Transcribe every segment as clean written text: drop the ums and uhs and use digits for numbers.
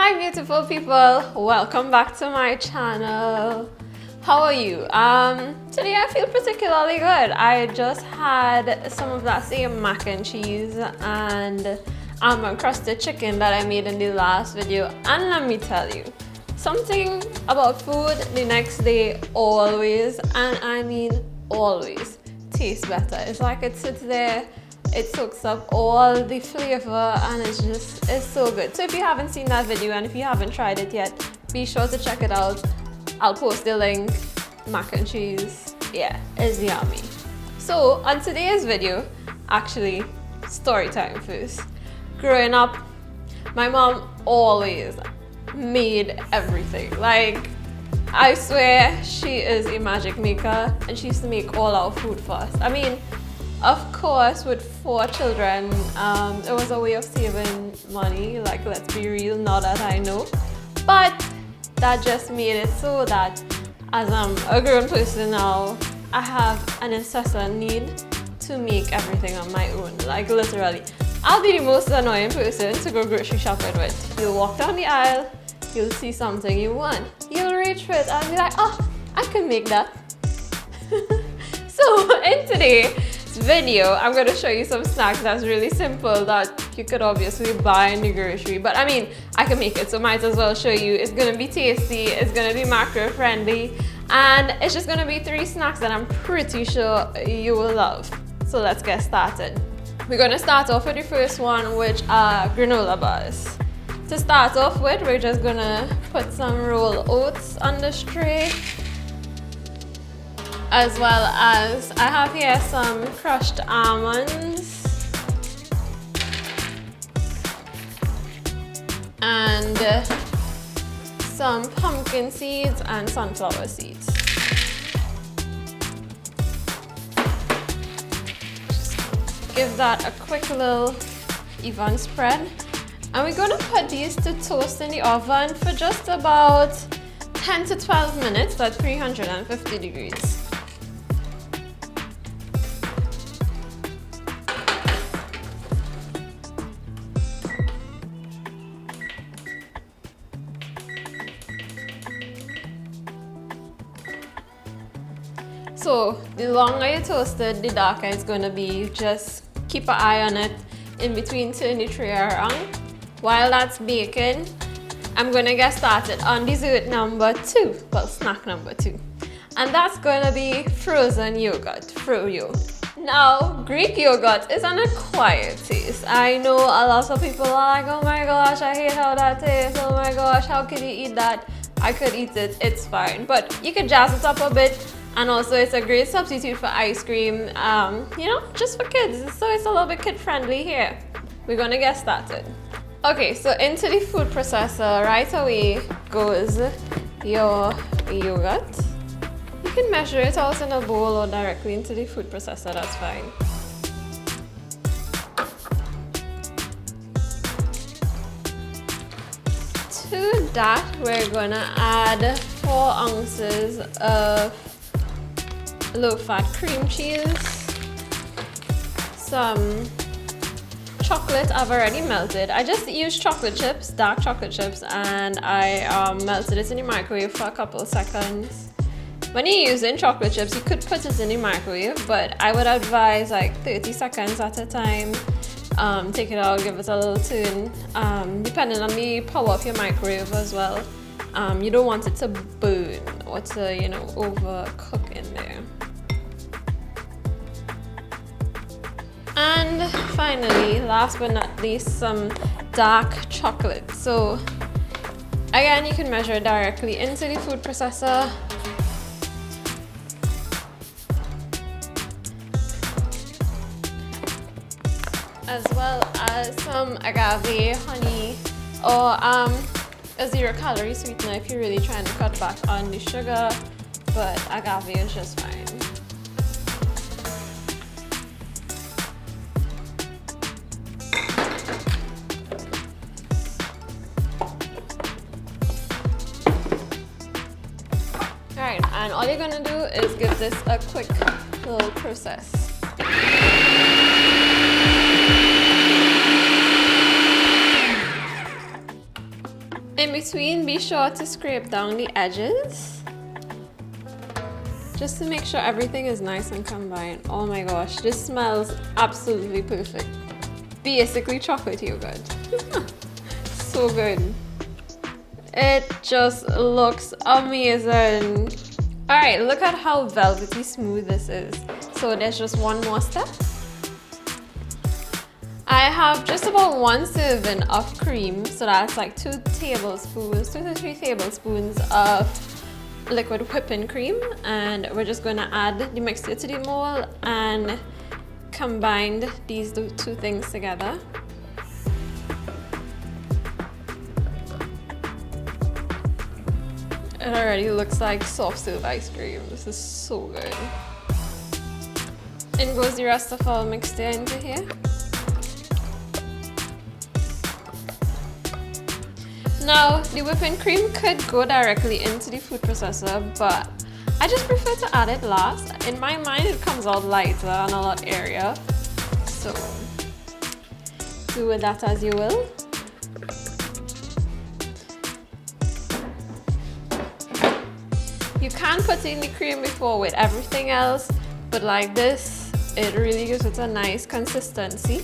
Hi beautiful people, welcome back to my channel. How are you? Today I feel particularly good. I just had some of that same mac and cheese and almond crusted chicken that I made in the last video, and let me tell you, something about food the next day always, and I mean always, tastes better. It's like it sits there, it soaks up all the flavor, and it's so good. So if you haven't seen that video and if you haven't tried it yet, be sure to check it out. I'll post the link. Mac and cheese, yeah, it's yummy. So on today's video, actually, story time first. Growing up, my mom always made everything. Like, I swear she is a magic maker, and she used to make all our food for us. I mean, of course, with 4 children, it was a way of saving money, like, let's be real, now that I know. But that just made it so that as I'm a grown person now, I have an incessant need to make everything on my own, like literally. I'll be the most annoying person to go grocery shopping with. You'll walk down the aisle, you'll see something you want, you'll reach for it and be like, oh, I can make that. So in today's video, I'm going to show you some snacks that's really simple that you could obviously buy in the grocery, but I mean, I can make it, so might as well show you. It's going to be tasty, it's going to be macro friendly, and it's just going to be 3 snacks that I'm pretty sure you will love. So let's get started. We're going to start off with the first one, which are granola bars. To start off with, we're just going to put some rolled oats on the tray, as well as I have here some crushed almonds and some pumpkin seeds and sunflower seeds. Just give that a quick little even spread. And we're going to put these to toast in the oven for just about 10 to 12 minutes at 350 degrees. So the longer you toast it, the darker it's going to be. Just keep an eye on it in between, turn the tray around. While that's baking, I'm going to get started on dessert number 2, well, snack number 2. And that's going to be frozen yogurt, Froyo. Now, Greek yogurt is an acquired taste. I know a lot of people are like, oh my gosh, I hate how that tastes. Oh my gosh, how could you eat that? I could eat it, it's fine. But you could jazz it up a bit. And also it's a great substitute for ice cream, you know, just for kids. So it's a little bit kid friendly here. We're gonna get started. Okay, so into the food processor right away goes your yogurt. You can measure it out in a bowl or directly into the food processor, that's fine. To that, we're gonna add 4 ounces of low-fat cream cheese, some chocolate I've already melted. I just used chocolate chips, dark chocolate chips, and I melted it in the microwave for a couple seconds. When you're using chocolate chips, you could put it in the microwave, but I would advise like 30 seconds at a time. Take it out, give it a little turn, depending on the power of your microwave as well. You don't want it to burn or to, you know, overcook in there. And finally, last but not least, some dark chocolate. So again, you can measure it directly into the food processor. As well as some agave honey or a 0-calorie sweetener if you're really trying to cut back on the sugar, but agave is just fine. Alright, and all you're gonna do is give this a quick little process. In between, be sure to scrape down the edges just to make sure everything is nice and combined. Oh my gosh, this smells absolutely perfect. Basically chocolate yogurt. So good. It just looks amazing. All right, look at how velvety smooth this is. So there's just one more step. I have just about 1 serving of cream, so that's like 2 to 3 tablespoons of liquid whipping cream, and we're just gonna add the mixture to the mold and combine these two things together. It already looks like soft serve ice cream. This is so good. In goes the rest of our mixture into here. Now, the whipping cream could go directly into the food processor, but I just prefer to add it last. In my mind, it comes out lighter and a lot airier. So, do with that as you will. You can put in the cream before with everything else, but like this, it really gives it a nice consistency.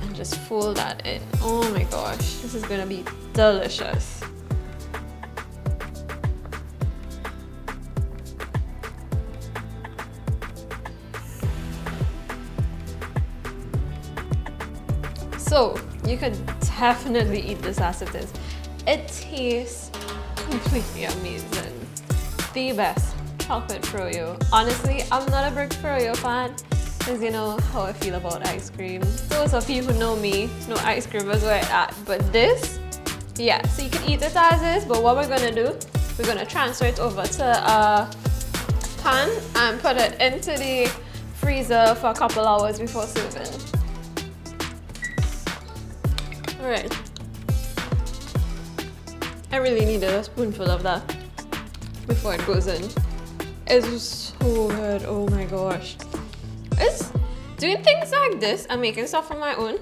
And just fold that in. Oh my gosh, this is gonna be delicious. So, you could definitely eat this as it is. It tastes completely amazing. The best chocolate Froyo. Honestly, I'm not a big Froyo fan because you know how I feel about ice cream. Those of you who know me know ice cream is where it's at. But this, yeah, so you can eat it as is, but what we're gonna do, we're gonna transfer it over to a pan and put it into the freezer for a couple hours before serving. Alright. I really needed a spoonful of that before it goes in. It's so good, oh my gosh. It's doing things like this and making stuff on my own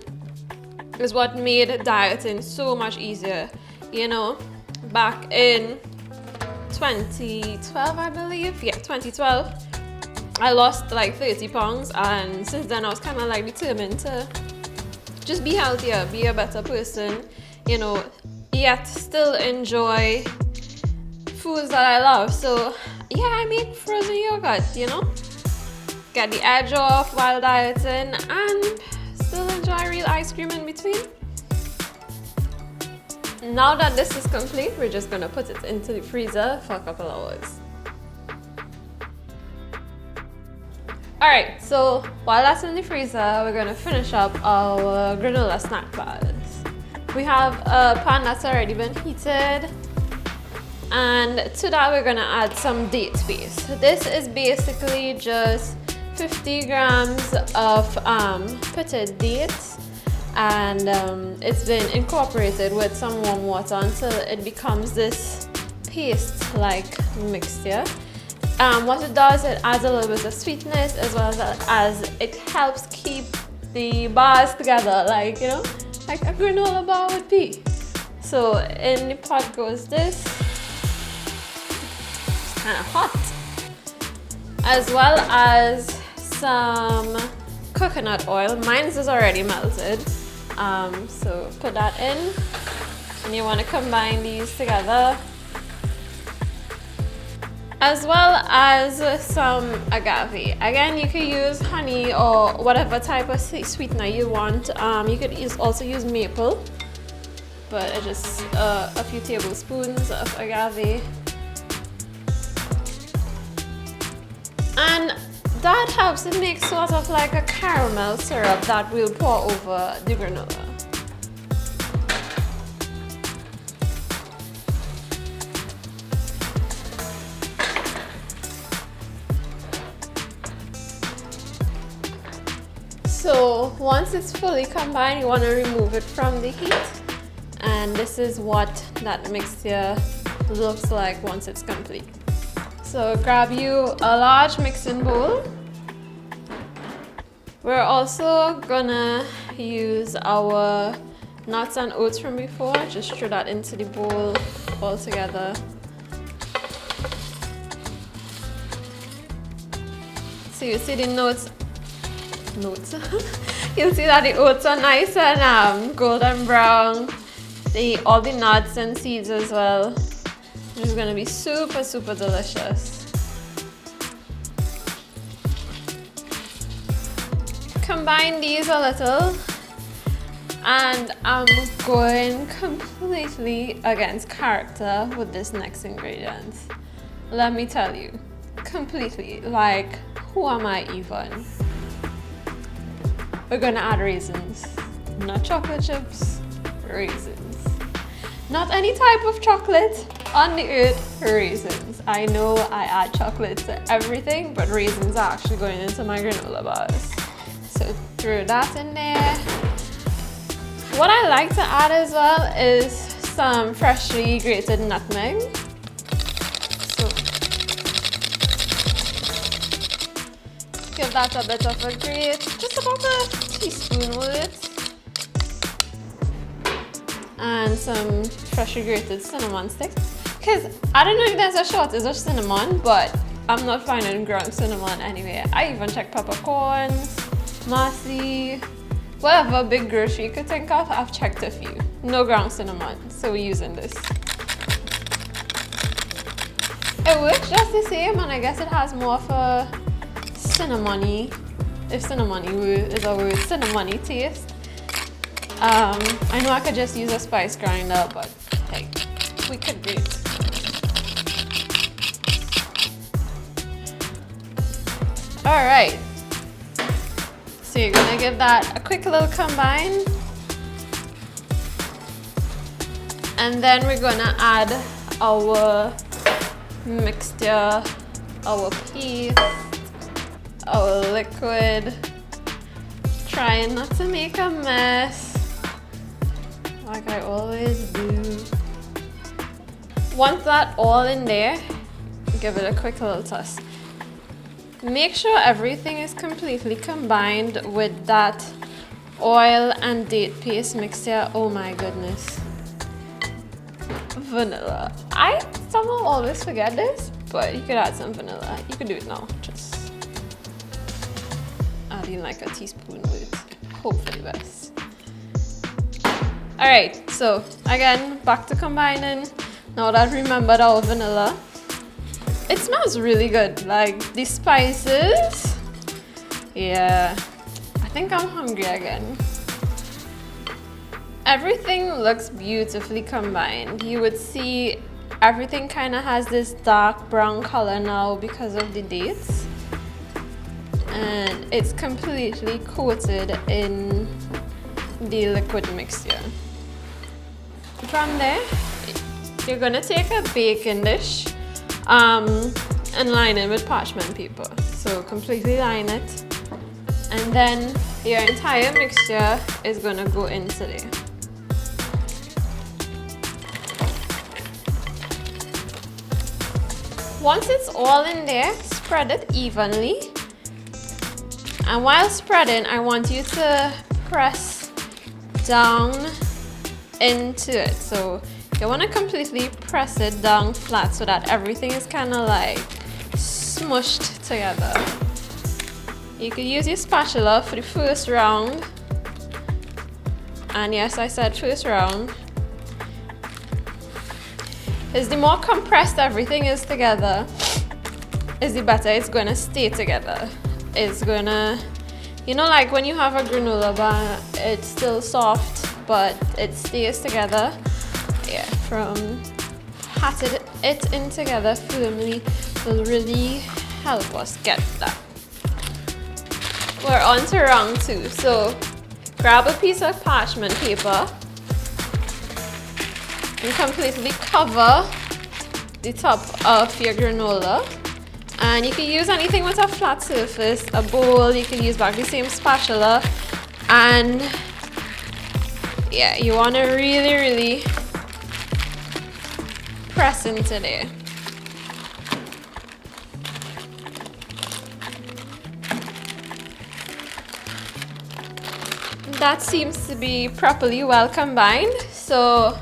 is what made dieting so much easier. You know, back in 2012, I believe, yeah, 2012, I lost like 30 pounds, and since then I was kind of like determined to just be healthier, be a better person, you know, yet still enjoy foods that I love. So yeah, I made frozen yogurt, you know, get the edge off while dieting and still enjoy real ice cream in between. Now that this is complete, we're just gonna put it into the freezer for a couple hours. Alright, so while that's in the freezer, we're gonna finish up our granola snack bars. We have a pan that's already been heated, and to that we're gonna add some date paste. This is basically just 50 grams of pitted dates, and it's been incorporated with some warm water until it becomes this paste-like mixture. What it does, it adds a little bit of sweetness as well as it helps keep the bars together, like, you know, like a granola bar would be. So in the pot goes this. It's kind of hot. As well as some coconut oil. Mine is already melted. So put that in. And you want to combine these together. As well as some agave. Again, you could use honey or whatever type of sweetener you want. You could also use maple, but it's just a few tablespoons of agave. And that helps it make sort of like a caramel syrup that we'll pour over the granola. So once it's fully combined, you want to remove it from the heat. And this is what that mixture looks like once it's complete. So grab you a large mixing bowl. We're also gonna use our nuts and oats from before. Just throw that into the bowl all together. So you see the notes. You'll see that the oats are nice and golden brown. All the nuts and seeds as well. It's gonna be super, super delicious. Combine these a little, and I'm going completely against character with this next ingredient. Let me tell you, completely, like, who am I even? We're gonna add raisins, not chocolate chips, raisins. Not any type of chocolate on the earth, raisins. I know I add chocolate to everything, but raisins are actually going into my granola bars. So throw that in there. What I like to add as well is some freshly grated nutmeg. So give that a bit of a grate, just about a teaspoon worth. And some freshly grated cinnamon sticks. Because I don't know if there's a shortage of cinnamon, but I'm not finding ground cinnamon anywhere. I even checked peppercorns, Marcy, whatever big grocery you could think of, I've checked a few. No ground cinnamon, so we're using this. It works just the same, and I guess it has more of a cinnamony, if cinnamony is a word, cinnamony taste. I know I could just use a spice grinder, but hey, we could do it. All right. So you're gonna give that a quick little combine. And then we're gonna add our mixture, our paste, our liquid. Trying not to make a mess, like I always do. Once that all in there, give it a quick little toss. Make sure everything is completely combined with that oil and date paste mixture. Oh my goodness. Vanilla. I somehow always forget this, but you could add some vanilla. You could do it now. Just adding like a teaspoon with hopefully less. Alright, so again, back to combining. Now that I remembered our vanilla. It smells really good, like the spices. Yeah, I think I'm hungry again. Everything looks beautifully combined. You would see everything kind of has this dark brown color now because of the dates. And it's completely coated in the liquid mixture. From there, you're gonna take a baking dish and line it with parchment paper. So completely line it. And then your entire mixture is gonna go into there. Once it's all in there, spread it evenly. And while spreading, I want you to press down into it. So you want to completely press it down flat so that everything is kind of like smushed together. You could use your spatula for the first round. And yes, I said first round. Is the more compressed everything is together, is the better it's going to stay together. It's going to, you know, like when you have a granola bar, it's still soft, but it stays together. Yeah, from patting it in together firmly will really help us get that. We're on to round two. So grab a piece of parchment paper and completely cover the top of your granola. And you can use anything with a flat surface, a bowl, you can use back the same spatula. And yeah, you want to really press into there. That seems to be properly well combined. So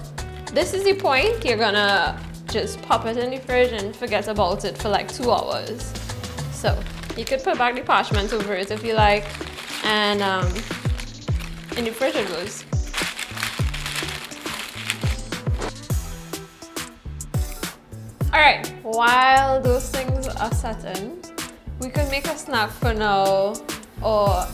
this is the point. You're gonna just pop it in the fridge and forget about it for like 2 hours. So you could put back the parchment over it if you like, and in the fridge it goes. Alright, while those things are setting, we could make a snack for now, or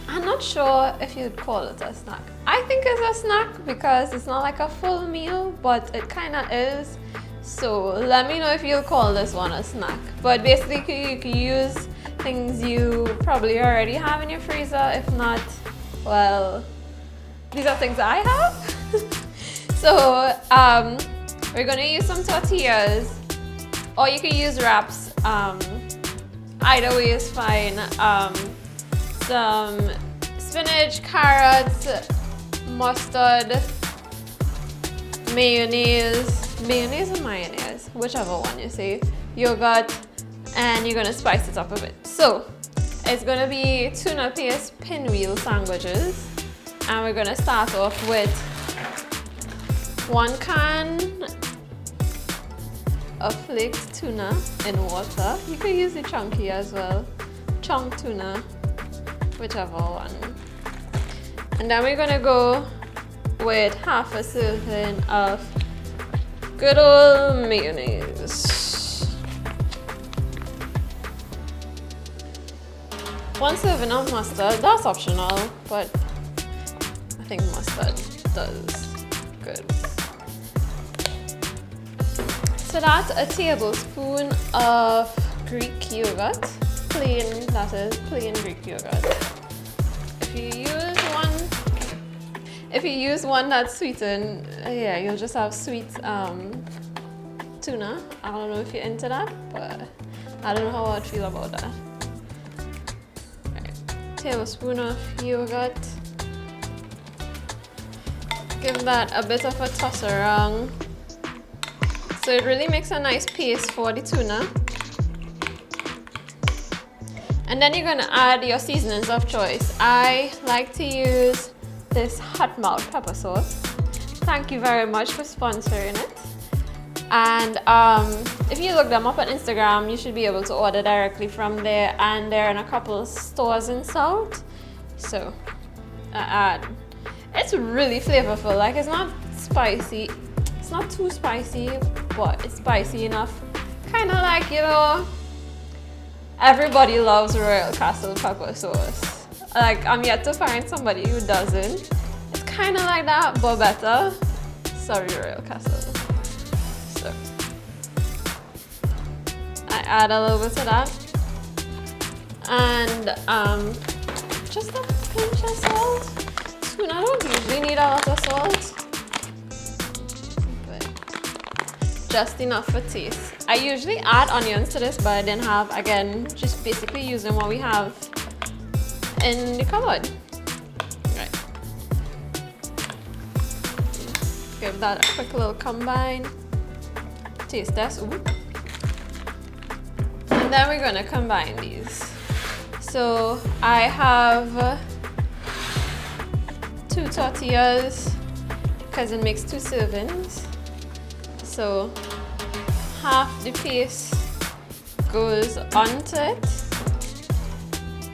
I'm not sure if you'd call it a snack. I think it's a snack because it's not like a full meal, but it kind of is. So let me know if you'll call this one a snack. But basically you can use things you probably already have in your freezer. If not, well, these are things I have. So we're gonna use some tortillas, or you can use wraps. Either way is fine. Some spinach, carrots, mustard, mayonnaise or mayonnaise, whichever one you say, yogurt, and you're gonna spice it up a bit. So it's gonna be tuna paste pinwheel sandwiches, and we're gonna start off with 1 can of flaked tuna in water. You could use the chunky as well, chunk tuna, whichever one. And then we're gonna go with half a serving of good old mayonnaise. 1 serving of mustard, that's optional, but I think mustard does good. To that, a tablespoon of Greek yogurt, plain, that is, plain Greek yogurt. If you use one that's sweetened, yeah, you'll just have sweet tuna. I don't know if you're into that, but I don't know how I'd feel about that. Right. Tablespoon of yogurt. Give that a bit of a toss around. So it really makes a nice paste for the tuna. And then you're gonna add your seasonings of choice. I like to use this hot mouth pepper sauce. Thank you very much for sponsoring it. And if you look them up on Instagram, you should be able to order directly from there, and they're in a couple of stores in South. So it's really flavorful. Like, it's not spicy, it's not too spicy, but it's spicy enough. Kind of like, you know, everybody loves Royal Castle pepper sauce. Like, I'm yet to find somebody who doesn't. It's kind of like that, but better. Sorry, Royal Castle. So I add a little bit of that, and just a pinch of salt. Tuna don't usually need a lot of salt, but just enough for taste. I usually add onions to this, but I didn't have. Again, just basically using what we have in the cupboard. Right. Give that a quick little combine. Taste test. Ooh. And then we're gonna combine these. So I have 2 tortillas because it makes 2 servings. So half the paste goes onto it.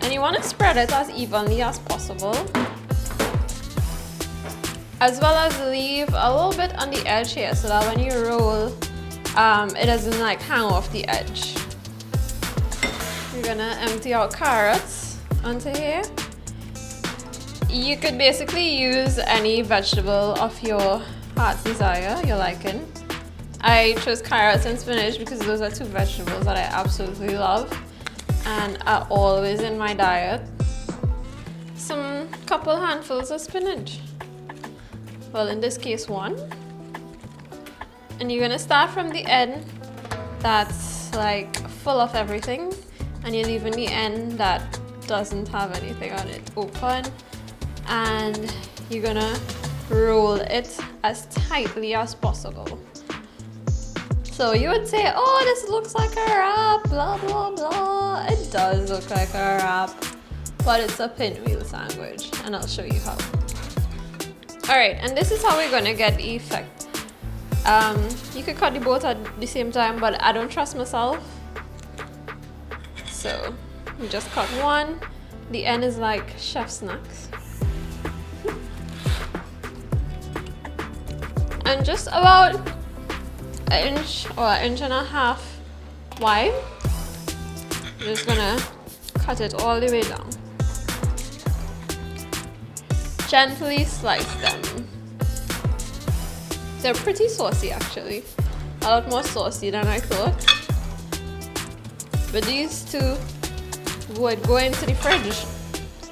And you want to spread it as evenly as possible, as well as leave a little bit on the edge here so that when you roll, it doesn't like hang off the edge. We're gonna empty out carrots onto here. You could basically use any vegetable of your heart's desire, your liking. I chose carrots and spinach because those are 2 vegetables that I absolutely love and are always in my diet. Some couple handfuls of spinach. Well, in this case 1. And you're gonna start from the end that's like full of everything, and you're leaving the end that doesn't have anything on it open, and you're gonna roll it as tightly as possible. So you would say, oh, this looks like a wrap, blah, blah, blah. It does look like a wrap, but it's a pinwheel sandwich. and I'll show you how. Alright, and this is how we're gonna get the effect. You could cut the both at the same time, but I don't trust myself. So we just cut one. The end is like chef snacks. And just about an inch or an inch and a half wide. I'm just gonna cut it all the way down. Gently slice them. They're pretty saucy actually. A lot more saucy than I thought. But these two would go into the fridge.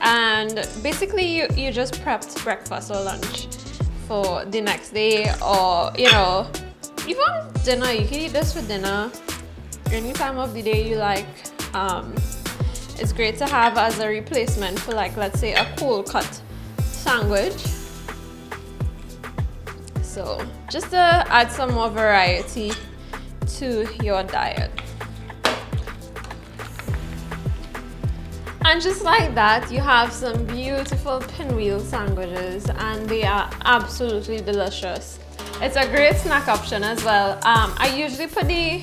And basically you just prepped breakfast or lunch for the next day, or you know, even dinner. You can eat this for dinner any time of the day you like. It's great to have as a replacement for, like, let's say a cold cut sandwich. So just to add some more variety to your diet. And just like that, you have some beautiful pinwheel sandwiches, and they are absolutely delicious. It's a great snack option as well. I usually put the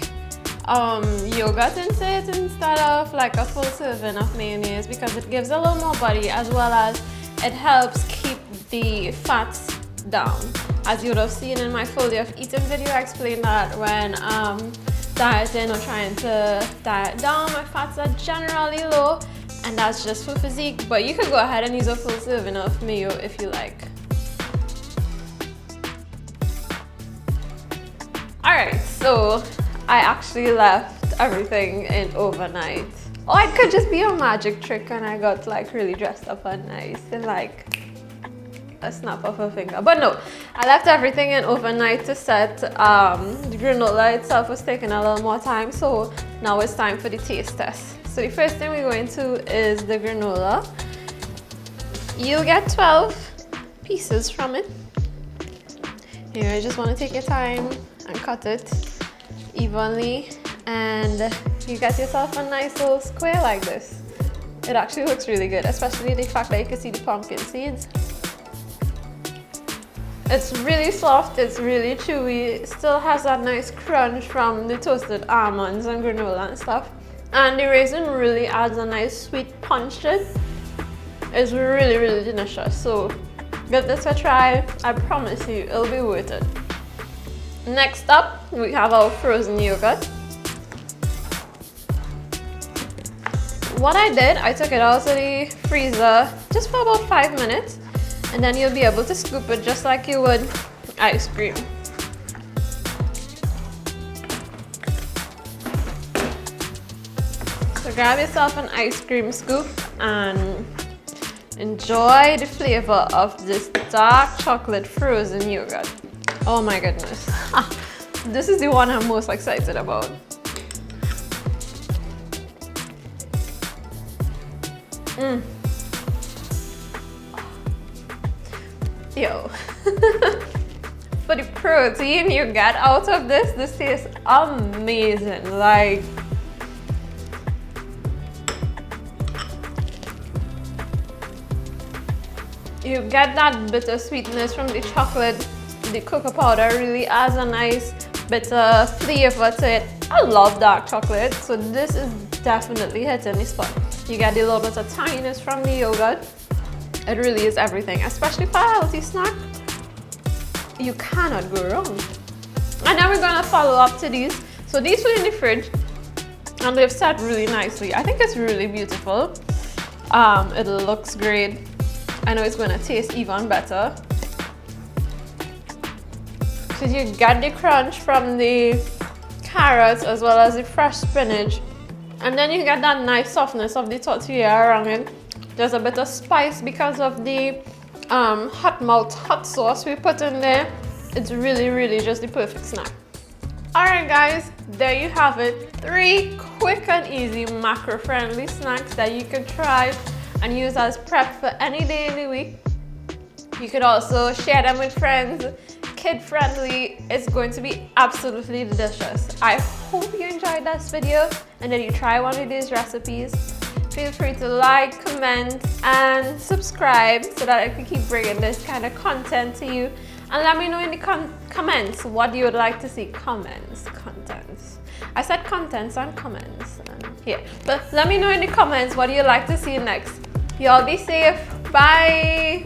yogurt into it instead of like a full serving of mayonnaise, because it gives a little more body, as well as it helps keep the fats down. As you would have seen in my full day of eating video, I explained that when dieting or trying to diet down, my fats are generally low. And that's just for physique, but you could go ahead and use a full serving of mayo if you like. Alright, so I actually left everything in overnight. Or it could just be a magic trick and I got like really dressed up and nice in like a snap of a finger. But no, I left everything in overnight to set. The granola itself was taking a little more time, so now it's time for the taste test. So the first thing we're going to is the granola. You'll get 12 pieces from it. Here, you just want to take your time and cut it evenly, and you get yourself a nice little square like this. It actually looks really good, especially the fact that you can see the pumpkin seeds. It's really soft, it's really chewy, still has that nice crunch from the toasted almonds and granola and stuff. And the raisin really adds a nice sweet punch to it. It's really, really delicious. So give this a try. I promise you, it'll be worth it. Next up, we have our frozen yogurt. What I did, I took it out of the freezer just for about 5 minutes. And then you'll be able to scoop it just like you would ice cream. So grab yourself an ice cream scoop and enjoy the flavor of this dark chocolate frozen yogurt. Oh my goodness. This is the one I'm most excited about. Yo. For the protein you get out of this tastes amazing. Like, you get that bitter sweetness from the chocolate. The cocoa powder really adds a nice bitter flavor to it. I love dark chocolate, so this is definitely hitting the spot. You get a little bit of tanginess from the yogurt. It really is everything, especially for a healthy snack. You cannot go wrong. And then we're gonna follow up to these. So these were in the fridge and they've set really nicely. I think it's really beautiful. It looks great. I know it's gonna taste even better. So you get the crunch from the carrots as well as the fresh spinach. And then you get that nice softness of the tortilla around it. There's a bit of spice because of the hot sauce we put in there. It's really, really just the perfect snack. Alright guys, there you have it. 3 quick and easy macro-friendly snacks that you can try and use as prep for any day in the week. You could also share them with friends. Kid-friendly. It's going to be absolutely delicious. I hope you enjoyed this video and that you try one of these recipes. If Feel free to like, comment, and subscribe so that I can keep bringing this kind of content to you. And let me know in the comments what you would like to see. Contents. I said contents and comments. Yeah, but let me know in the comments what you'd like to see next. Y'all be safe. Bye.